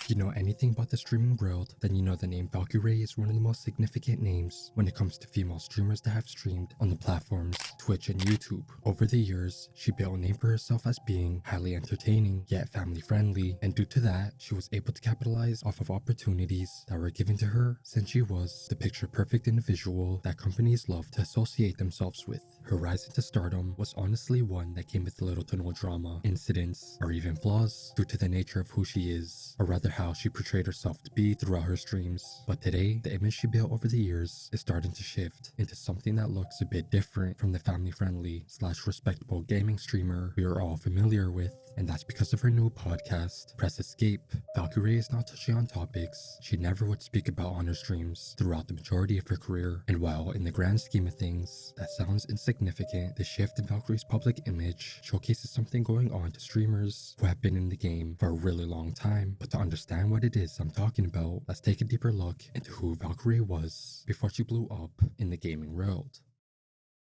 If you know anything about the streaming world, then you know the name Valkyrae is one of the most significant names when it comes to female streamers that have streamed on the platforms Twitch and YouTube. Over the years, she built a name for herself as being highly entertaining, yet family friendly, and due to that, she was able to capitalize off of opportunities that were given to her since she was the picture-perfect individual that companies love to associate themselves with. Her rise into stardom was honestly one that came with little to no drama, incidents, or even flaws due to the nature of who she is, or rather how she portrayed herself to be throughout her streams. But today, the image she built over the years is starting to shift into something that looks a bit different from the family-friendly / respectable gaming streamer we are all familiar with, and that's because of her new podcast, Press Escape. Valkyrae is now touching on topics she never would speak about on her streams throughout the majority of her career, and while in the grand scheme of things, that sounds insignificant, the shift in Valkyrae's public image showcases something going on to streamers who have been in the game for a really long time. But to understand what it is I'm talking about, let's take a deeper look into who Valkyrae was before she blew up in the gaming world.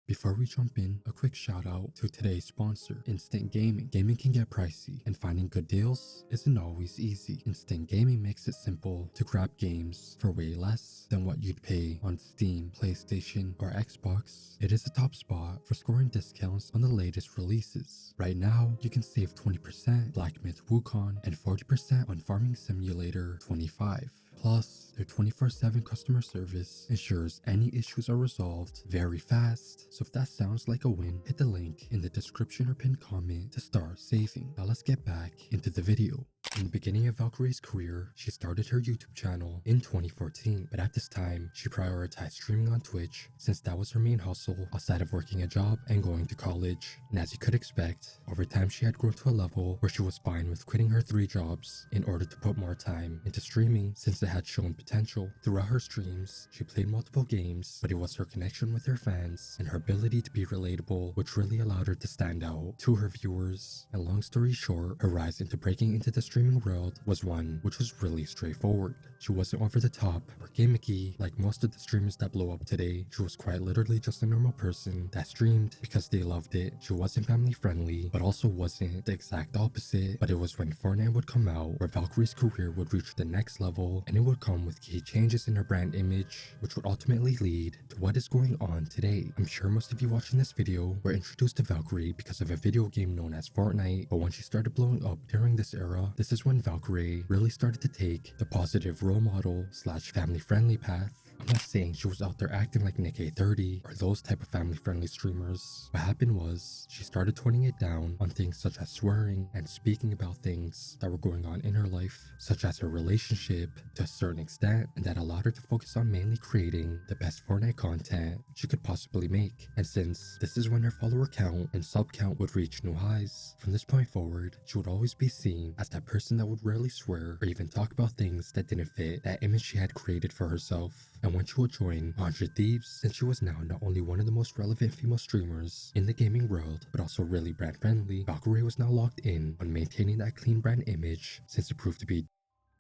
Before we jump in, a quick shout out to today's sponsor, Instant Gaming. Gaming can get pricey, and finding good deals isn't always easy. Instant Gaming makes it simple to grab games for way less than what you'd pay on Steam, PlayStation, or Xbox. It is a top spot for scoring discounts on the latest releases. Right now, you can save 20% Black Myth Wukong and 40% on Farming Simulator 25. Plus, their 24/7 customer service ensures any issues are resolved very fast. So if that sounds like a win, hit the link in the description or pinned comment to start saving. Now let's get back into the video. In the beginning of Valkyrae's career, she started her YouTube channel in 2014, but at this time, she prioritized streaming on Twitch since that was her main hustle outside of working a job and going to college. And as you could expect, over time she had grown to a level where she was fine with quitting her 3 jobs in order to put more time into streaming since it had shown potential. Throughout her streams, she played multiple games, but it was her connection with her fans and her ability to be relatable which really allowed her to stand out to her viewers. And long story short, her rise into breaking into the streaming world was one which was really straightforward. She wasn't over the top or gimmicky like most of the streamers that blow up today. She was quite literally just a normal person that streamed because they loved it. She wasn't family friendly, but also wasn't the exact opposite. But it was when Fortnite would come out where Valkyrae's career would reach the next level, and it would come with key changes in her brand image, which would ultimately lead to what is going on today. I'm sure most of you watching this video were introduced to Valkyrae because of a video game known as Fortnite, but when she started blowing up during this era, this is when Valkyrae really started to take the positive role model / family friendly path. I'm not saying she was out there acting like Nick A30 or those type of family friendly streamers. What happened was she started toning it down on things such as swearing and speaking about things that were going on in her life, such as her relationship to a certain extent, and that allowed her to focus on mainly creating the best Fortnite content she could possibly make. And since this is when her follower count and sub count would reach new highs, from this point forward, she would always be seen as that person that would rarely swear or even talk about things that didn't fit that image she had created for herself. And when she would join 100 Thieves, since she was now not only one of the most relevant female streamers in the gaming world, but also really brand friendly, Valkyrae was now locked in on maintaining that clean brand image since it proved to be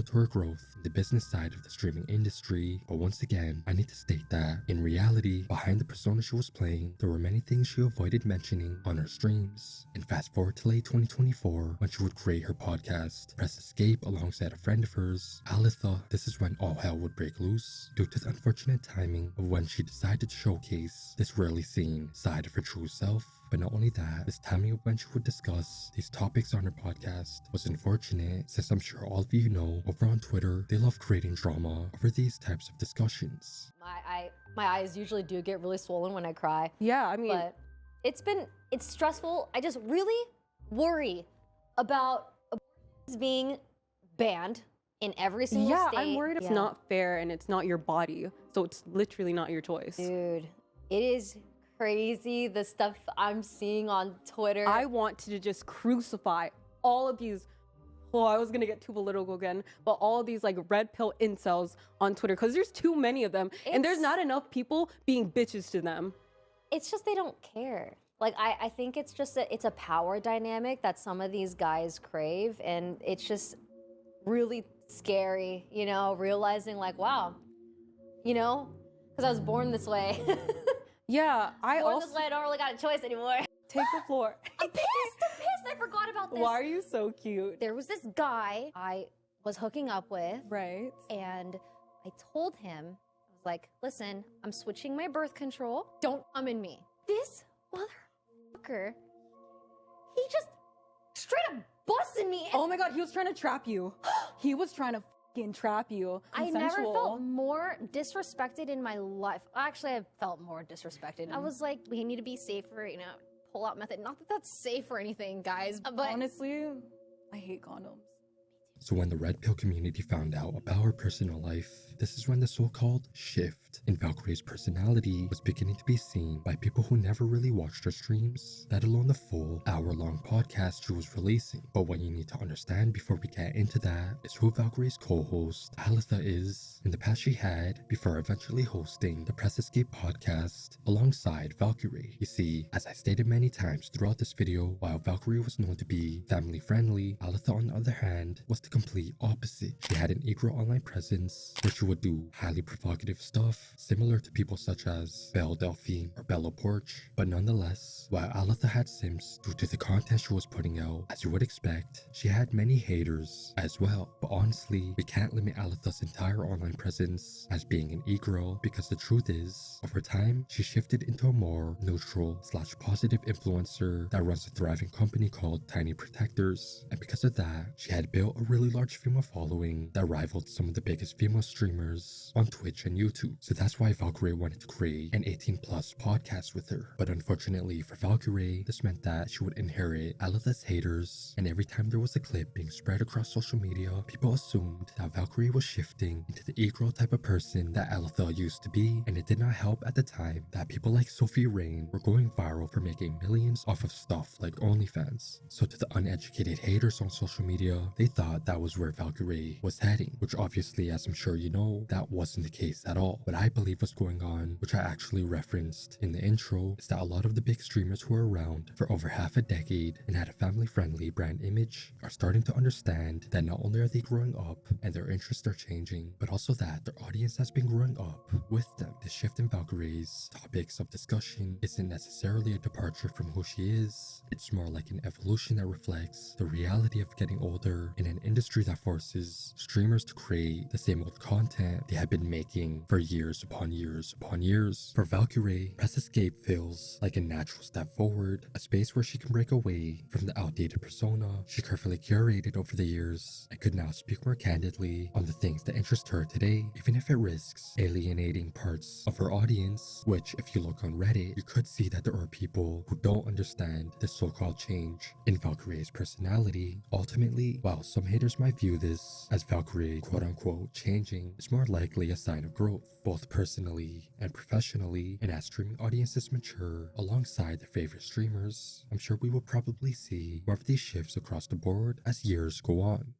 to her growth in the business side of the streaming industry. But once again, I need to state that in reality, behind the persona she was playing, there were many things she avoided mentioning on her streams. And fast forward to late 2024, when she would create her podcast, Press Escape, alongside a friend of hers, Alythuh. This is when all hell would break loose due to the unfortunate timing of when she decided to showcase this rarely seen side of her true self. But not only that, this timing of when she would discuss these topics on her podcast was unfortunate, since I'm sure all of you know, over on Twitter, they love creating drama over these types of discussions. My eyes usually do get really swollen when I cry. Yeah, I mean, but it's stressful. I just really worry about abortions being banned in every single state. Yeah, I'm worried it's not fair and it's not your body, so it's literally not your choice. Dude, it is crazy the stuff I'm seeing on Twitter. I want to just crucify all of these, well, I was gonna get too political again, but all of these like red pill incels on Twitter, because there's too many of them and there's not enough people being bitches to them. It's just they don't care. Like, I think it's just it's a power dynamic that some of these guys crave, and it's just really scary, you know, realizing like, wow, you know, because I was born this way. Yeah, I born this way, I don't really got a choice anymore. Take the floor. I'm pissed, I forgot about this. Why are you so cute? There was this guy, I was hooking up with. Right. And I told him, I was like, listen, I'm switching my birth control. Don't come in me. This motherfucker, he just straight up busted me. Oh my god, he was trying to trap you. He was trying to fucking trap you. I never felt more disrespected in my life. Actually, I felt more disrespected. I was like, we need to be safer, you know, pull-out method. Not that that's safe or anything, guys, but honestly, I hate condoms. So when the red pill community found out about her personal life, this is when the so-called shift in Valkyrae's personality was beginning to be seen by people who never really watched her streams, let alone the full hour-long podcast she was releasing. But what you need to understand before we get into that is who Valkyrae's co-host, Alythuh, is, and the past she had before eventually hosting the Press Escape podcast alongside Valkyrae. You see, as I stated many times throughout this video, while Valkyrae was known to be family-friendly, Alythuh, on the other hand, was the complete opposite. She had an eager online presence where she would do highly provocative stuff, similar to people such as Belle Delphine or Bella Porch. But nonetheless, while Alythuh had simps due to the content she was putting out, as you would expect, she had many haters as well. But honestly, we can't limit Alythuh's entire online presence as being an e-girl, because the truth is, over time, she shifted into a more neutral / positive influencer that runs a thriving company called Tiny Protectors. And because of that, she had built a really large female following that rivaled some of the biggest female streamers on Twitch and YouTube. So that's why Valkyrae wanted to create an 18+ podcast with her. But unfortunately for Valkyrae, this meant that she would inherit Alythuh's haters, and every time there was a clip being spread across social media, people assumed that Valkyrae was shifting into the e-girl type of person that Alythuh used to be, and it did not help at the time that people like Sophie Rain were going viral for making millions off of stuff like OnlyFans. So to the uneducated haters on social media, they thought that was where Valkyrae was heading, which obviously, as I'm sure you know, that wasn't the case at all. What I believe was going on, which I actually referenced in the intro, is that a lot of the big streamers who were around for over half a decade and had a family-friendly brand image are starting to understand that not only are they growing up and their interests are changing, but also that their audience has been growing up with them. The shift in Valkyrae's topics of discussion isn't necessarily a departure from who she is. It's more like an evolution that reflects the reality of getting older in an industry that forces streamers to create the same old content they have been making for years upon years upon years. For Valkyrae, Press Escape feels like a natural step forward, a space where she can break away from the outdated persona she carefully curated over the years and could now speak more candidly on the things that interest her today, even if it risks alienating parts of her audience, which, if you look on Reddit, you could see that there are people who don't understand the so-called change in Valkyrae's personality. Ultimately, while some haters might view this as Valkyrae quote-unquote changing, it's more likely a sign of growth, both personally and professionally. And as streaming audiences mature alongside their favorite streamers, I'm sure we will probably see more of these shifts across the board as years go on.